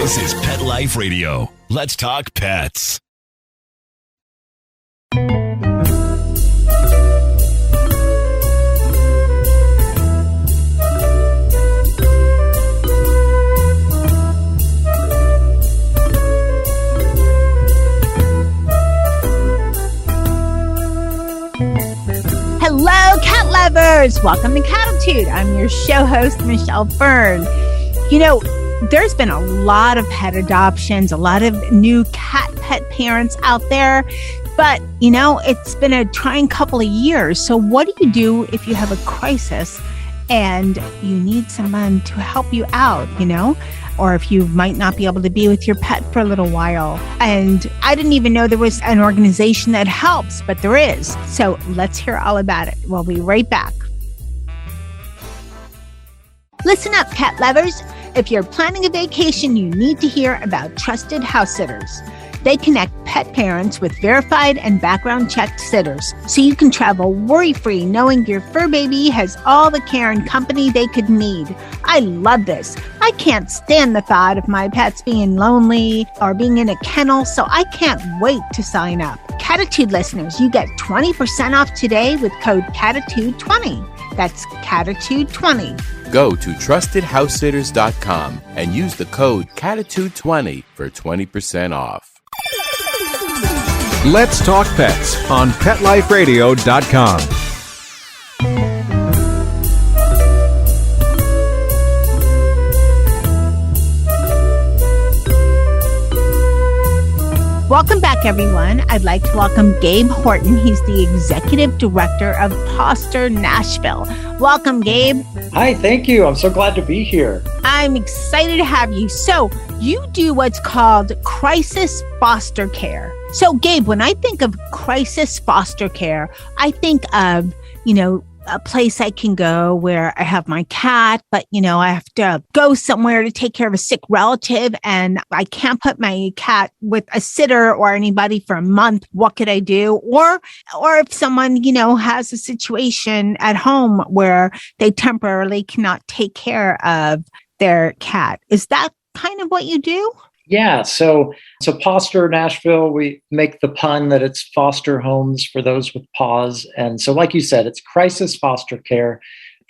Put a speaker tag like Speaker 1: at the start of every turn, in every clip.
Speaker 1: This is Pet Life Radio. Let's talk pets.
Speaker 2: Hello, cat lovers. Welcome to Cattitude. I'm your show host, Michelle Fern. You know, there's been a lot of pet adoptions, a lot of new cat pet parents out there. But, you know, it's been a trying couple of years. So what do you do if you have a crisis and you need someone to help you out, you know? Or if you might not be able to be with your pet for a little while. And I didn't even know there was an organization that helps, but there is. So let's hear all about it. We'll be right back. Listen up, cat lovers. If you're planning a vacation, you need to hear about trusted house sitters. They connect pet parents with verified and background checked sitters, so you can travel worry-free knowing your fur baby has all the care and company they could need. I love this. I can't stand the thought of my pets being lonely or being in a kennel, so I can't wait to sign up. Cattitude listeners, you get 20% off today with code Cattitude20. That's Cattitude20.
Speaker 3: Go to trustedhousesitters.com and use the code Cattitude20 for 20% off.
Speaker 4: Let's Talk Pets on PetLifeRadio.com.
Speaker 2: Welcome back, everyone. I'd like to welcome Gabe Horton. He's the Executive Director of Pawster Nashville. Welcome, Gabe.
Speaker 5: Hi, thank you. I'm so glad to be here.
Speaker 2: I'm excited to have you. So you do what's called crisis foster care. So, Gabe, when I think of crisis foster care, I think of, you know, a place I can go where I have my cat, but, you know, I have to go somewhere to take care of a sick relative and I can't put my cat with a sitter or anybody for a month. What could I do? Or if someone, you know, has a situation at home where they temporarily cannot take care of their cat. Is that kind of what you do?
Speaker 5: Yeah, so Pawster Nashville, we make the pun that it's foster homes for those with paws. And so like you said, it's crisis foster care.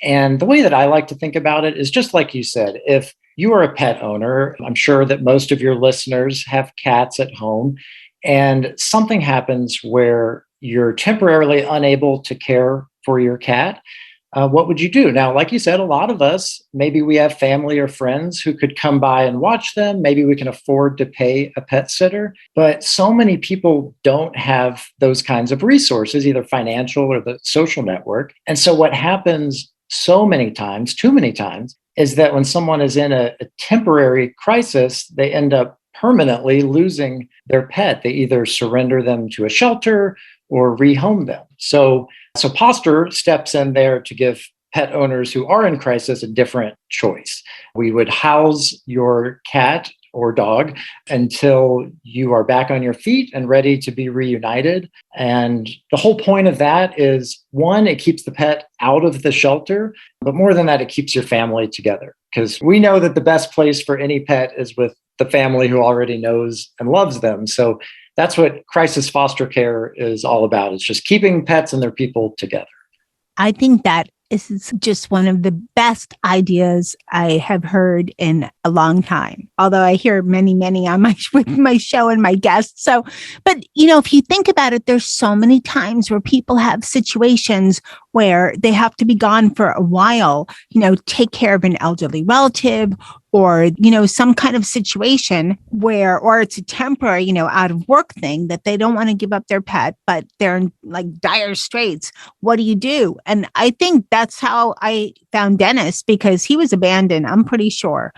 Speaker 5: And the way that I like to think about it is just like you said, if you are a pet owner, I'm sure that most of your listeners have cats at home, and something happens where you're temporarily unable to care for your cat. What would you do? Now, like you said, a lot of us, maybe we have family or friends who could come by and watch them. Maybe we can afford to pay a pet sitter. But so many people don't have those kinds of resources, either financial or the social network. And so what happens so many times, too many times, is that when someone is in a temporary crisis, they end up permanently losing their pet. They either surrender them to a shelter or rehome them. So Pawster steps in there to give pet owners who are in crisis a different choice. We would house your cat or dog until you are back on your feet and ready to be reunited. And the whole point of that is, one, it keeps the pet out of the shelter, but more than that, it keeps your family together. Because we know that the best place for any pet is with the family who already knows and loves them. So that's what crisis foster care is all about. It's just keeping pets and their people together.
Speaker 2: I think that is just one of the best ideas I have heard in a long time. Although I hear many on with my show and my guests. So, but you know, if you think about it, there's so many times where people have situations where they have to be gone for a while, you know, take care of an elderly relative or, you know, some kind of situation where, or it's a temporary, you know, out of work thing that they don't want to give up their pet, but they're in like dire straits. What do you do? And I think that's how I found Dennis, because he was abandoned, I'm pretty sure.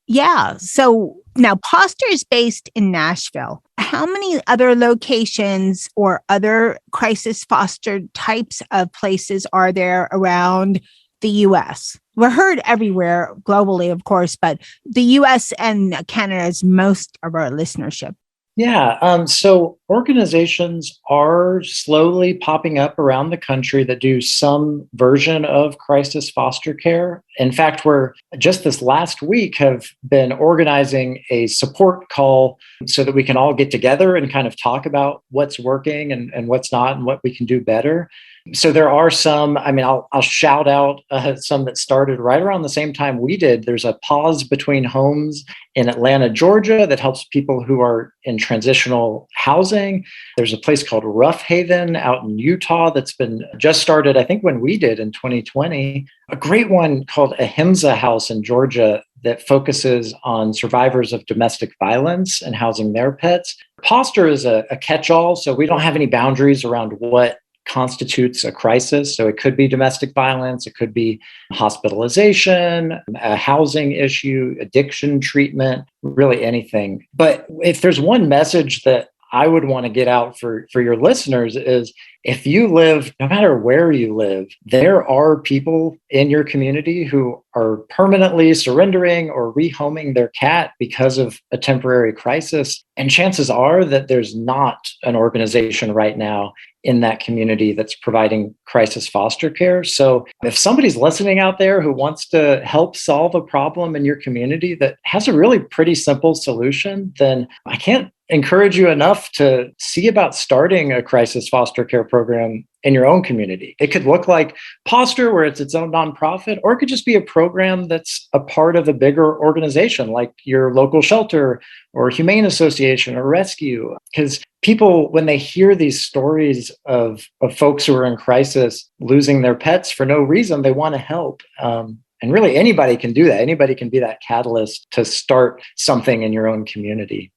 Speaker 2: Yeah. So now Pawster is based in Nashville. How many other locations or other crisis foster types of places are there around the U.S.? We're heard everywhere globally, of course, but the U.S. and Canada is most of our listenership.
Speaker 5: Yeah. So organizations are slowly popping up around the country that do some version of crisis foster care. In fact, we're just this last week have been organizing a support call so that we can all get together and kind of talk about what's working and what's not and what we can do better. So there are some, I'll shout out some that started right around the same time we did. There's a Pause Between Homes in Atlanta, Georgia, that helps people who are in transitional housing. There's a place called Rough Haven out in Utah that's been just started, I think, when we did in 2020. A great one called Ahimsa House in Georgia that focuses on survivors of domestic violence and housing their pets. Pawster is a catch-all, so we don't have any boundaries around what constitutes a crisis. So it could be domestic violence, it could be hospitalization, a housing issue, addiction treatment, really anything. But if there's one message that I would want to get out for your listeners is if you live, no matter where you live, there are people in your community who are permanently surrendering or rehoming their cat because of a temporary crisis. And chances are that there's not an organization right now in that community that's providing crisis foster care. So if somebody's listening out there who wants to help solve a problem in your community that has a really pretty simple solution, then I can't encourage you enough to see about starting a crisis foster care program in your own community. It could look like Pawster, where it's its own nonprofit, or it could just be a program that's a part of a bigger organization like your local shelter or humane association or rescue. Because people, when they hear these stories of folks who are in crisis losing their pets for no reason, they want to help. And really, anybody can do that. Anybody can be that catalyst to start something in your own community.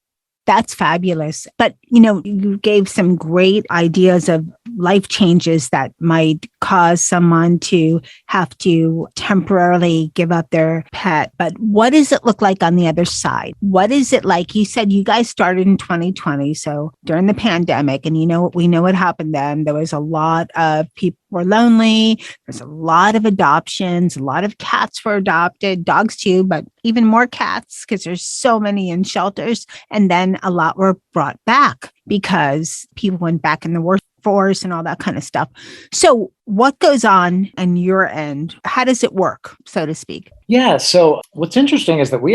Speaker 2: That's fabulous. But, you gave some great ideas of life changes that might cause someone to have to temporarily give up their pet. But what does it look like on the other side? What is it like? You said you guys started in 2020, so during the pandemic, and we know what happened then. There was a lot of people were lonely. There's a lot of adoptions. A lot of cats were adopted, dogs too, but even more cats because there's so many in shelters. And then a lot were brought back because people went back in the workforce and all that kind of stuff. So what goes on your end? How does it work, so to speak?
Speaker 5: Yeah. So what's interesting is that we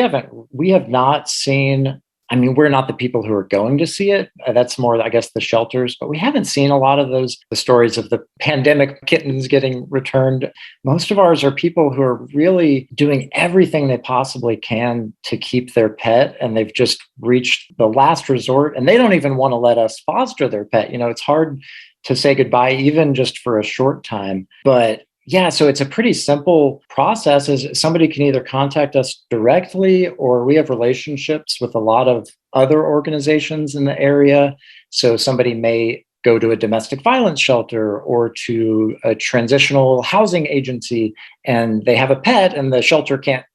Speaker 5: have not seen, we're not the people who are going to see it. That's more, I guess, the shelters, but we haven't seen a lot of the stories of the pandemic kittens getting returned. Most of ours are people who are really doing everything they possibly can to keep their pet, and they've just reached the last resort, and they don't even want to let us foster their pet. It's hard to say goodbye, even just for a short time. But yeah, so it's a pretty simple process. Is somebody can either contact us directly, or we have relationships with a lot of other organizations in the area. So somebody may go to a domestic violence shelter or to a transitional housing agency, and they have a pet and the shelter can't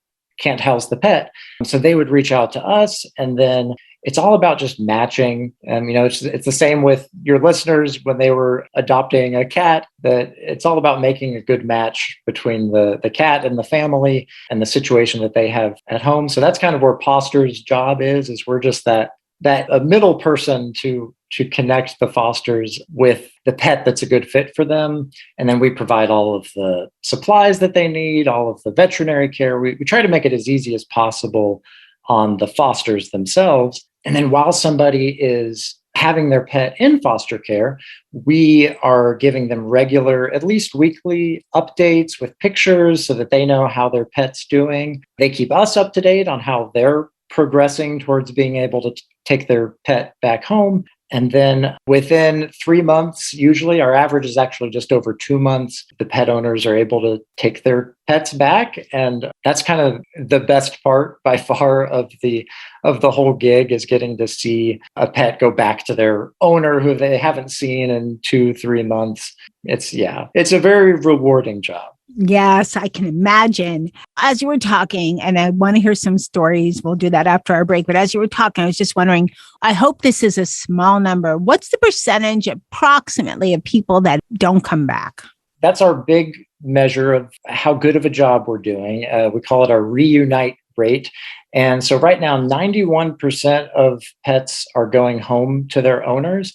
Speaker 5: house the pet. So they would reach out to us, and then it's all about just matching. It's the same with your listeners when they were adopting a cat, that it's all about making a good match between the cat and the family and the situation that they have at home. So that's kind of where Pawster's job is we're just that a middle person to connect the fosters with the pet that's a good fit for them. And then we provide all of the supplies that they need, all of the veterinary care. We try to make it as easy as possible on the fosters themselves. And then while somebody is having their pet in foster care, we are giving them regular, at least weekly updates with pictures so that they know how their pet's doing. They keep us up to date on how they're progressing towards being able to take their pet back home. And then within 3 months, usually our average is actually just over 2 months, the pet owners are able to take their pets back. And that's kind of the best part by far of the whole gig, is getting to see a pet go back to their owner who they haven't seen in 2-3 months. It's a very rewarding job.
Speaker 2: Yes, I can imagine. As you were talking, and I want to hear some stories, we'll do that after our break. But as you were talking, I was just wondering, I hope this is a small number. What's the percentage approximately of people that don't come back?
Speaker 5: That's our big measure of how good of a job we're doing. We call it our reunite rate. And so right now, 91% of pets are going home to their owners.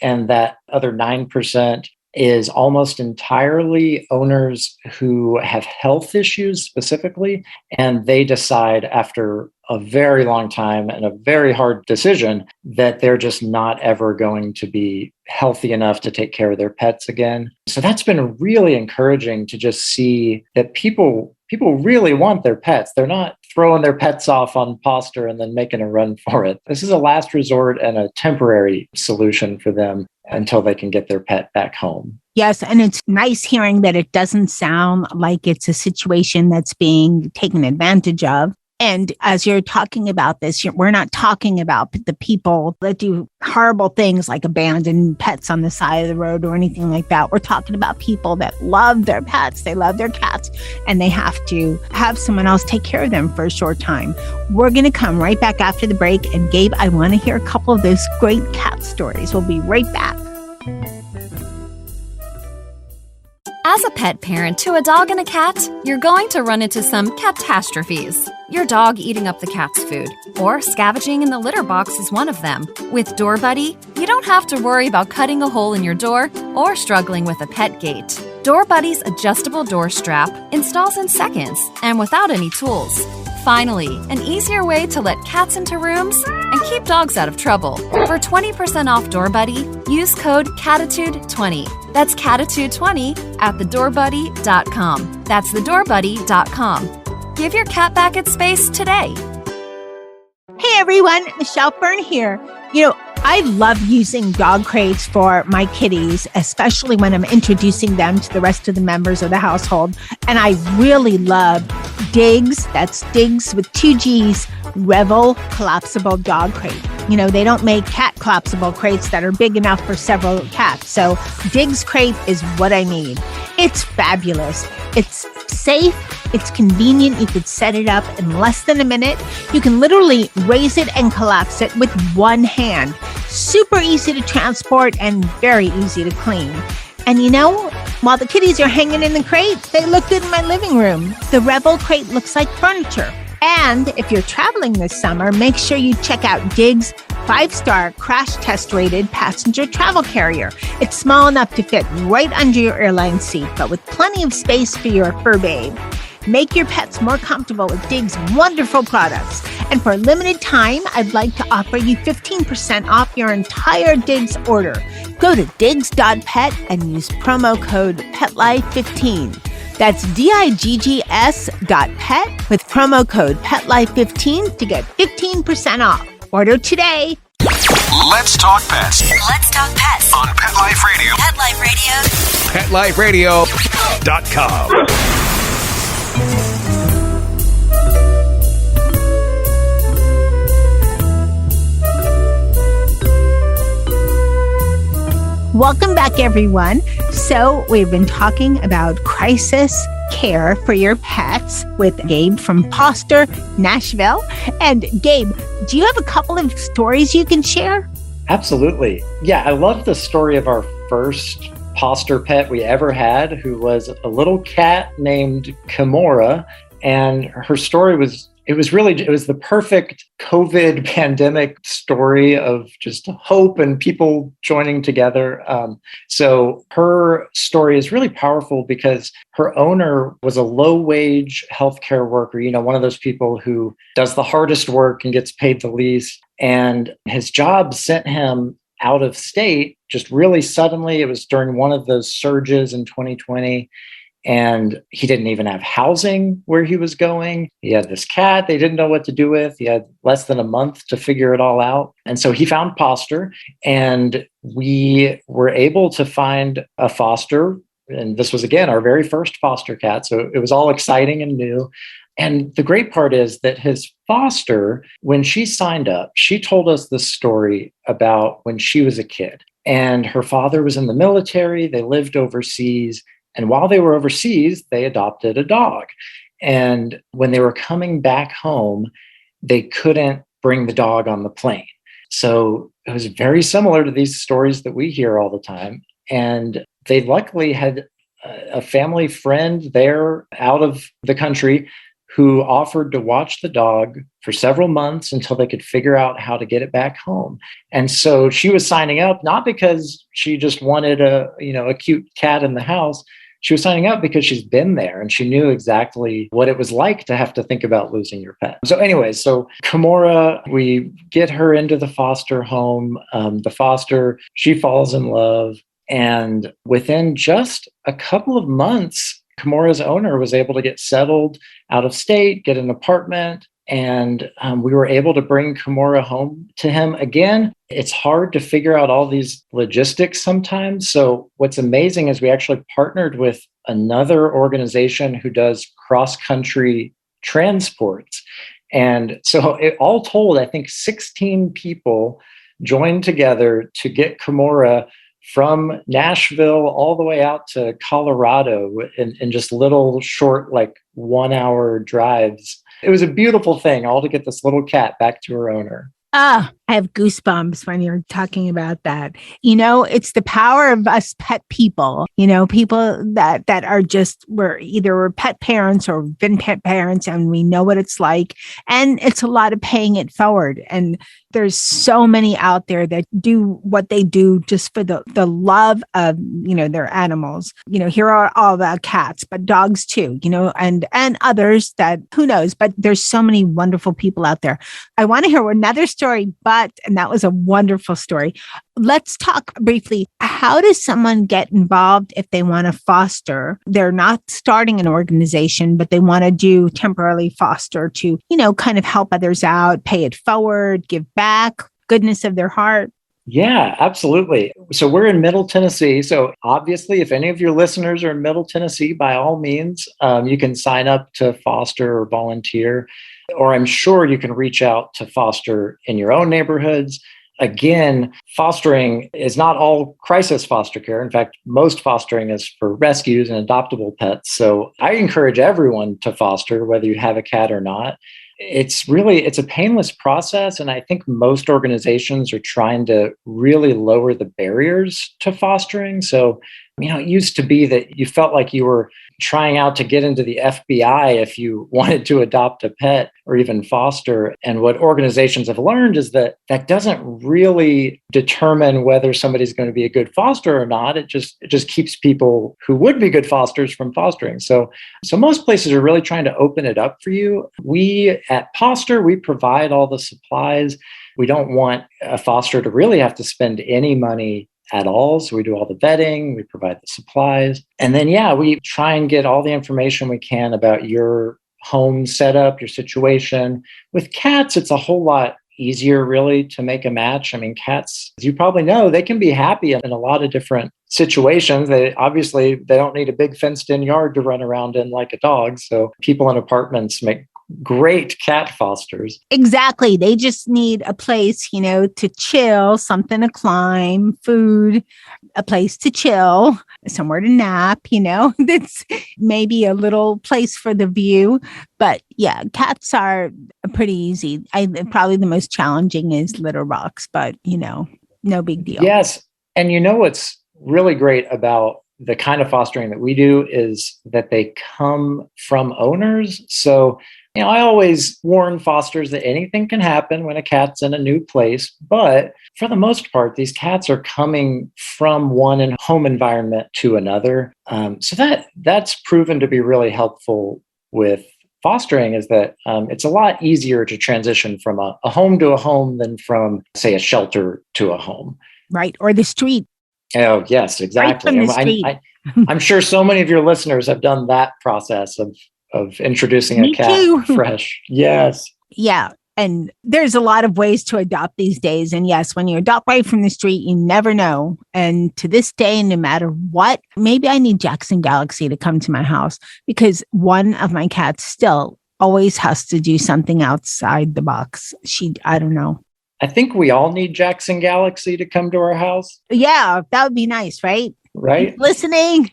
Speaker 5: And that other 9% is almost entirely owners who have health issues specifically. And they decide after a very long time and a very hard decision that they're just not ever going to be healthy enough to take care of their pets again. So that's been really encouraging to just see that people really want their pets. They're not throwing their pets off on Pawster and then making a run for it. This is a last resort and a temporary solution for them until they can get their pet back home.
Speaker 2: Yes, and it's nice hearing that it doesn't sound like it's a situation that's being taken advantage of. And as you're talking about this, we're not talking about the people that do horrible things like abandon pets on the side of the road or anything like that. We're talking about people that love their pets, they love their cats, and they have to have someone else take care of them for a short time. We're going to come right back after the break. And Gabe, I want to hear a couple of those great cat stories. We'll be right back.
Speaker 6: As a pet parent to a dog and a cat, you're going to run into some catastrophes. Your dog eating up the cat's food, or scavenging in the litter box is one of them. With Door Buddy, you don't have to worry about cutting a hole in your door or struggling with a pet gate. Door Buddy's adjustable door strap installs in seconds and without any tools. Finally, an easier way to let cats into rooms and keep dogs out of trouble. For 20% off Door Buddy, use code Cattitude20. That's Cattitude20 at thedoorbuddy.com. That's thedoorbuddy.com. Give your cat back its space today.
Speaker 2: Hey everyone, Michelle Fern here. I love using dog crates for my kitties, especially when I'm introducing them to the rest of the members of the household. And I really love Diggs, that's Diggs with 2 G's, Revel collapsible dog crate. They don't make cat collapsible crates that are big enough for several cats. So Diggs crate is what I need. It's fabulous. It's safe. It's convenient. You could set it up in less than a minute. You can literally raise it and collapse it with one hand. Super easy to transport and very easy to clean. And while the kitties are hanging in the crate, they look good in my living room. The Rebel crate looks like furniture. And if you're traveling this summer, make sure you check out Diggs 5-star crash test rated passenger travel carrier. It's small enough to fit right under your airline seat, but with plenty of space for your fur babe. Make your pets more comfortable with Diggs' wonderful products. And for a limited time, I'd like to offer you 15% off your entire Diggs order. Go to diggs.pet and use promo code PETLIFE15. That's diggs.pet with promo code PETLIFE15 to get 15% off. Order today.
Speaker 1: Let's talk pets.
Speaker 7: Let's talk pets
Speaker 1: On Pet Life Radio.
Speaker 7: Pet Life Radio.
Speaker 1: PetLifeRadio.com.
Speaker 2: Welcome back, everyone. So we've been talking about crisis care for your pets with Gabe from Pawster Nashville. And Gabe, do you have a couple of stories you can share?
Speaker 5: Absolutely. Yeah, I love the story of our first Pawster pet we ever had, who was a little cat named Kimora. And her story was the perfect COVID pandemic story of just hope and people joining together. So her story is really powerful because her owner was a low-wage healthcare worker, one of those people who does the hardest work and gets paid the least. And his job sent him out of state just really suddenly. It was during one of those surges in 2020. And he didn't even have housing where he was going. He had this cat they didn't know what to do with. He had less than a month to figure it all out. And so he found Pawster, and we were able to find a foster. And this was, again, our very first foster cat. So it was all exciting and new. And the great part is that his foster, when she signed up, she told us the story about when she was a kid. And her father was in the military. They lived overseas. And while they were overseas, they adopted a dog. And when they were coming back home, they couldn't bring the dog on the plane. So it was very similar to these stories that we hear all the time. And they luckily had a family friend there out of the country who offered to watch the dog for several months until they could figure out how to get it back home. And so she was signing up not because she just wanted a cute cat in the house. She was signing up because she's been there and she knew exactly what it was like to have to think about losing your pet. So anyways, so Kimura, we get her into the foster home. She falls in love. And within just a couple of months, Kimura's owner was able to get settled out of state, get an apartment, and we were able to bring Kimura home to him. Again, it's hard to figure out all these logistics sometimes. So what's amazing is we actually partnered with another organization who does cross-country transports. And so all told, I think 16 people joined together to get Kimura from Nashville all the way out to Colorado in just little short, 1 hour drives. It was a beautiful thing, all to get this little cat back to her owner.
Speaker 2: I have goosebumps when you're talking about that. It's the power of us pet people, people that are just, we're pet parents or been pet parents, and we know what it's like. And it's a lot of paying it forward. And there's so many out there that do what they do just for the love of, their animals. Here are all the cats, but dogs too, and others that who knows, but there's so many wonderful people out there. I want to hear another story, and that was a wonderful story. Let's talk briefly. How does someone get involved if they want to foster? They're not starting an organization, but they want to do temporarily foster to, kind of help others out, pay it forward, give back, goodness of their heart.
Speaker 5: Yeah, absolutely. So we're in Middle Tennessee. So obviously, if any of your listeners are in Middle Tennessee, by all means, you can sign up to foster or volunteer, or I'm sure you can reach out to foster in your own neighborhoods. Again, fostering is not all crisis foster care. In fact, most fostering is for rescues and adoptable pets. So I encourage everyone to foster, whether you have a cat or not. It's a painless process. And I think most organizations are trying to really lower the barriers to fostering. So, it used to be that you felt like you were trying out to get into the FBI if you wanted to adopt a pet or even foster. And what organizations have learned is that that doesn't really determine whether somebody's going to be a good foster or not. It just keeps people who would be good fosters from fostering. So most places are really trying to open it up for you. We at Pawster, we provide all the supplies. We don't want a foster to really have to spend any money at all. So we do all the vetting, we provide the supplies. And then, we try and get all the information we can about your home setup, your situation. With cats, it's a whole lot easier really to make a match. I mean, cats, as you probably know, they can be happy in a lot of different situations. They don't need a big fenced in yard to run around in like a dog. So people in apartments make great cat fosters. Exactly.
Speaker 2: They just need a place, to chill, something to climb, food, a place to chill, somewhere to nap, that's maybe a little place for the view. But yeah, cats are pretty easy. Probably the most challenging is litter box, but no big deal.
Speaker 5: Yes. And what's really great about the kind of fostering that we do is that they come from owners. So I always warn fosters that anything can happen when a cat's in a new place, but for the most part, these cats are coming from one home environment to another. So that's proven to be really helpful with fostering, is that it's a lot easier to transition from a home to a home than from, say, a shelter to a home.
Speaker 2: Right. Or the street.
Speaker 5: Oh, yes, exactly.
Speaker 2: Right from the street.
Speaker 5: I'm sure so many of your listeners have done that process of introducing
Speaker 2: Me
Speaker 5: a cat
Speaker 2: too.
Speaker 5: fresh. Yes.
Speaker 2: Yeah. And there's a lot of ways to adopt these days. And yes, when you adopt right from the street, you never know. And to this day, no matter what, maybe I need Jackson Galaxy to come to my house, because one of my cats still always has to do something outside the box. I don't know.
Speaker 5: I think we all need Jackson Galaxy to come to our house.
Speaker 2: Yeah, that would be nice, right?
Speaker 5: Right.
Speaker 2: Listening.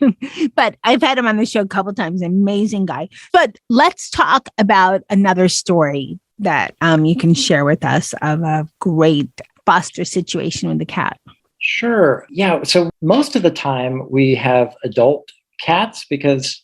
Speaker 2: But I've had him on the show a couple of times. Amazing guy. But let's talk about another story that you can share with us of a great foster situation with the cat.
Speaker 5: Sure. Yeah. So most of the time we have adult cats because,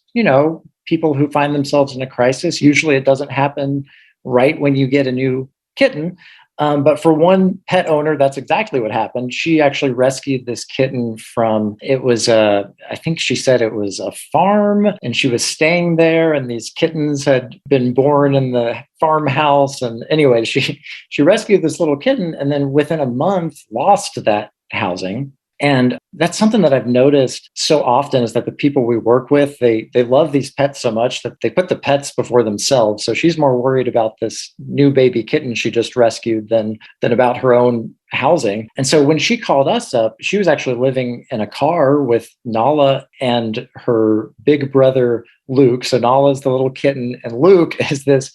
Speaker 5: people who find themselves in a crisis. Usually it doesn't happen right when you get a new kitten. But for one pet owner, that's exactly what happened. She actually rescued this kitten from, I think she said it was a farm, and she was staying there, and these kittens had been born in the farmhouse. And anyway, she rescued this little kitten, and then within a month lost that housing. And that's something that I've noticed so often, is that the people we work with, they love these pets so much that they put the pets before themselves. So she's more worried about this new baby kitten she just rescued than about her own housing. And so when she called us up, she was actually living in a car with Nala and her big brother, Luke. So Nala is the little kitten, and Luke is this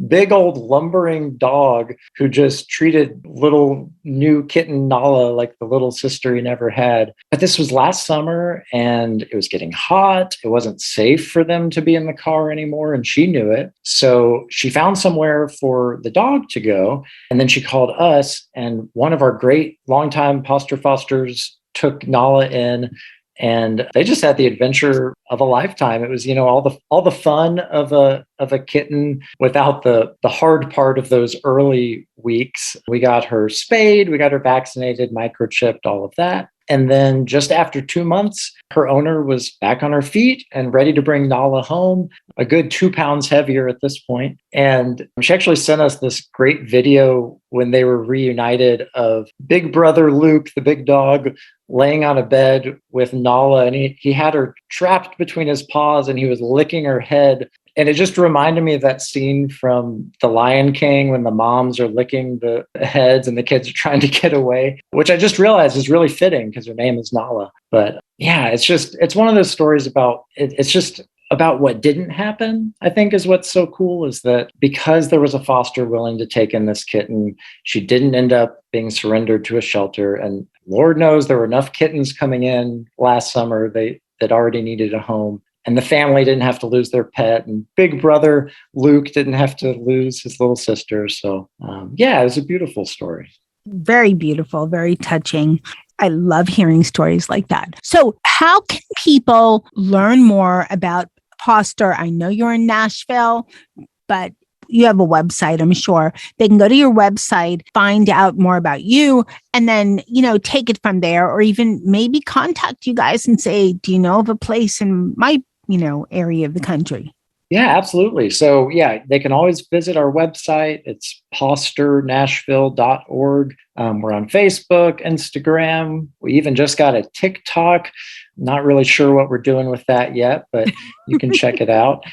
Speaker 5: big old lumbering dog who just treated little new kitten Nala like the little sister he never had. But this was last summer, and it was getting hot. It wasn't safe for them to be in the car anymore, and she knew it. So she found somewhere for the dog to go, and then she called us, and one of our great longtime Pawster fosters took Nala in, and they just had the adventure of a lifetime. It was, all the fun of a kitten without the hard part of those early weeks. We got her spayed, we got her vaccinated, microchipped, all of that. And then just after 2 months, her owner was back on her feet and ready to bring Nala home, a good 2 pounds heavier at this point. And she actually sent us this great video when they were reunited of big brother Luke, the big dog, laying on a bed with Nala, and he had her trapped between his paws, and he was licking her head. And it just reminded me of that scene from The Lion King when the moms are licking the heads and the kids are trying to get away, which I just realized is really fitting because her name is Nala. But yeah, it's one of those stories about, it's just about what didn't happen, I think, is what's so cool, is that because there was a foster willing to take in this kitten, she didn't end up being surrendered to a shelter. And Lord knows there were enough kittens coming in last summer that already needed a home. And the family didn't have to lose their pet. And big brother Luke didn't have to lose his little sister. So it was a beautiful story.
Speaker 2: Very beautiful, very touching. I love hearing stories like that. So how can people learn more about Pawster? I know you're in Nashville, but you have a website, I'm sure. They can go to your website, find out more about you, and then, take it from there, or even maybe contact you guys and say, do you know of a place in my, area of the country?
Speaker 5: Yeah, absolutely. So they can always visit our website. It's pawsternashville.org. We're on Facebook, Instagram. We even just got a TikTok. Not really sure what we're doing with that yet, but you can check it out.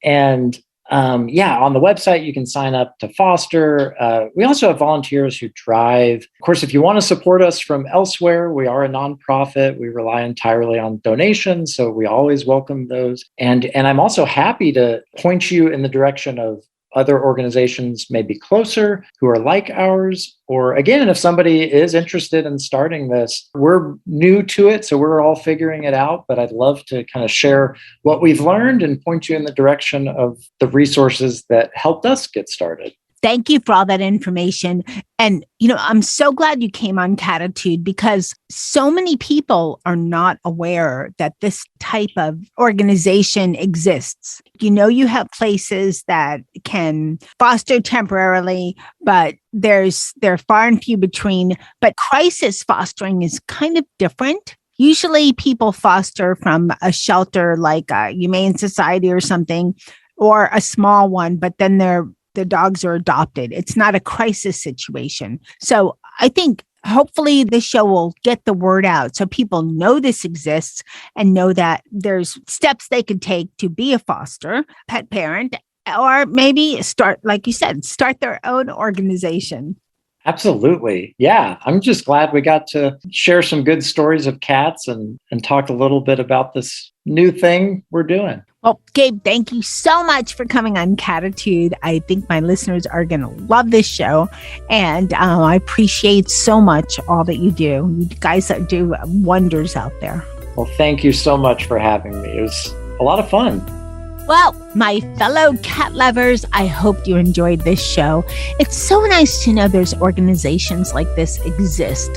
Speaker 5: And on the website, you can sign up to foster. We also have volunteers who drive. Of course, if you want to support us from elsewhere, we are a nonprofit. We rely entirely on donations, so we always welcome those. And I'm also happy to point you in the direction of other organizations maybe closer who are like ours. Or again, if somebody is interested in starting this, we're new to it, so we're all figuring it out. But I'd love to kind of share what we've learned and point you in the direction of the resources that helped us get started.
Speaker 2: Thank you for all that information. And, I'm so glad you came on Cattitude, because so many people are not aware that this type of organization exists. You have places that can foster temporarily, but they're far and few between. But crisis fostering is kind of different. Usually people foster from a shelter like a Humane Society or something, or a small one, but then the dogs are adopted. It's not a crisis situation. So I think hopefully this show will get the word out so people know this exists and know that there's steps they can take to be a foster pet parent, or maybe start, like you said, start their own organization.
Speaker 5: Absolutely. Yeah. I'm just glad we got to share some good stories of cats and talk a little bit about this new thing we're doing.
Speaker 2: Well, Gabe, thank you so much for coming on Cattitude. I think my listeners are going to love this show. And I appreciate so much all that you do. You guys do wonders out there.
Speaker 5: Well, thank you so much for having me. It was a lot of fun.
Speaker 2: Well, My fellow cat lovers, I hope you enjoyed this show. It's so nice to know there's organizations like this exist.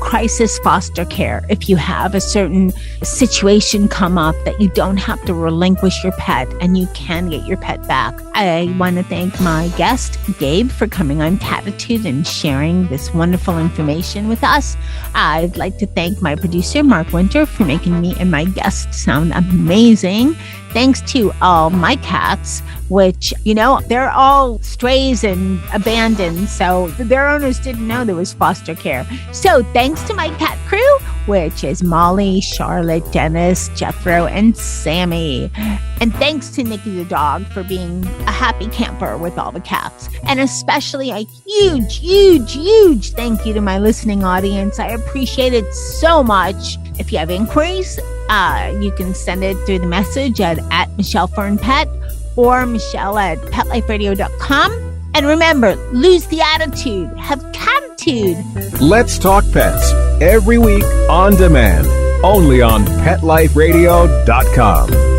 Speaker 2: Crisis foster care. If you have a certain situation come up that you don't have to relinquish your pet and you can get your pet back. I want to thank my guest, Gabe, for coming on Cattitude and sharing this wonderful information with us. I'd like to thank my producer, Mark Winter, for making me and my guests sound amazing. Thanks to all my cats, which, they're all strays and abandoned, so their owners didn't know there was foster care. So thanks to my cat crew, which is Molly, Charlotte, Dennis, Jethro, and Sammy. And thanks to Nikki the dog for being a happy camper with all the cats. And especially a huge, huge, huge thank you to my listening audience. I appreciate it so much. If you have inquiries, you can send it through the message at Michelle Fern Pet or Michelle at PetLifeRadio.com. And remember, lose the attitude. Have Cattitude.
Speaker 4: Let's Talk Pets every week on demand, only on PetLifeRadio.com.